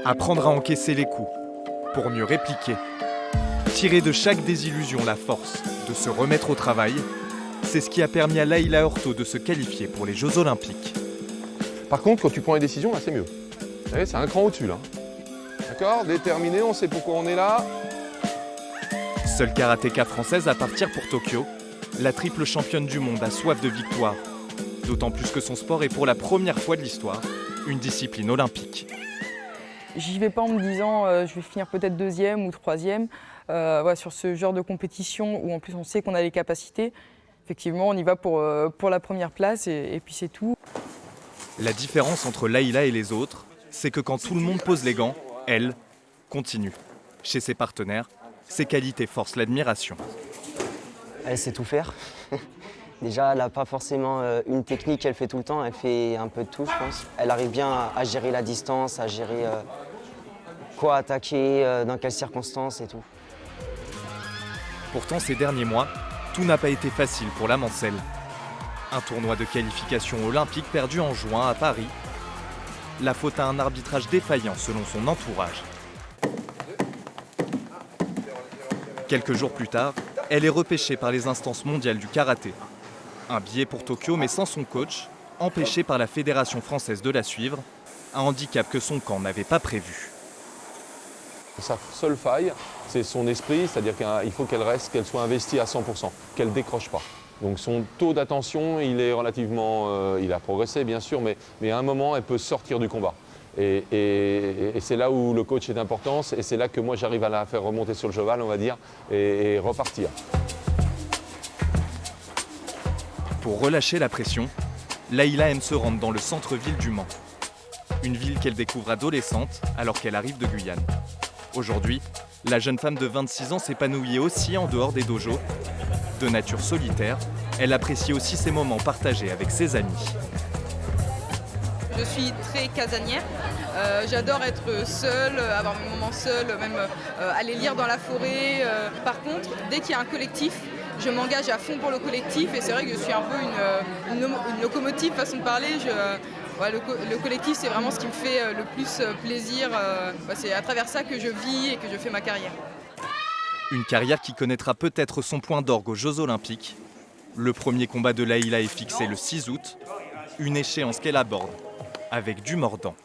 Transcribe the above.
Apprendre à encaisser les coups pour mieux répliquer. Tirer de chaque désillusion la force de se remettre au travail, c'est ce qui a permis à Laïla Horto de se qualifier pour les Jeux Olympiques. Par contre, quand tu prends les décisions, là, c'est mieux. Vous savez, c'est un cran au-dessus, là. D'accord? Déterminé, on sait pourquoi on est là. Seule karatéka française à partir pour Tokyo, la triple championne du monde a soif de victoire. D'autant plus que son sport est pour la première fois de l'histoire une discipline olympique. J'y vais pas en me disant je vais finir peut-être deuxième ou troisième. Voilà, sur ce genre de compétition où en plus on sait qu'on a les capacités, effectivement on y va pour la première place et puis c'est tout. La différence entre Laïla et les autres, c'est que quand tout le monde pose les gants, elle continue. Chez ses partenaires, ses qualités forcent l'admiration. Elle sait tout faire. Déjà, elle n'a pas forcément une technique qu'elle fait tout le temps, elle fait un peu de tout, je pense. Elle arrive bien à gérer la distance, à gérer quoi attaquer, dans quelles circonstances et tout. Pourtant, ces derniers mois, tout n'a pas été facile pour la Mancelle. Un tournoi de qualification olympique perdu en juin à Paris. La faute à un arbitrage défaillant selon son entourage. Quelques jours plus tard, elle est repêchée par les instances mondiales du karaté. Un billet pour Tokyo, mais sans son coach, empêché par la Fédération française de la suivre, un handicap que son camp n'avait pas prévu. Sa seule faille, c'est son esprit, c'est-à-dire qu'il faut qu'elle soit investie à 100%, qu'elle ne décroche pas. Donc son taux d'attention, il est relativement... il a progressé, bien sûr, mais à un moment, elle peut sortir du combat. Et c'est là où le coach est important, et c'est là que moi, j'arrive à la faire remonter sur le cheval, on va dire, et repartir. Pour relâcher la pression, Laïla aime se rendre dans le centre-ville du Mans. Une ville qu'elle découvre adolescente alors qu'elle arrive de Guyane. Aujourd'hui, la jeune femme de 26 ans s'épanouit aussi en dehors des dojos. De nature solitaire, elle apprécie aussi ses moments partagés avec ses amis. Je suis très casanière, j'adore être seule, avoir mes moments seuls, même aller lire dans la forêt. Par contre, dès qu'il y a un collectif, je m'engage à fond pour le collectif et c'est vrai que je suis un peu une locomotive façon de parler. Le collectif, c'est vraiment ce qui me fait le plus plaisir. C'est à travers ça que je vis et que je fais ma carrière. Une carrière qui connaîtra peut-être son point d'orgue aux Jeux Olympiques. Le premier combat de Laïla est fixé le 6 août, une échéance qu'elle aborde avec du mordant.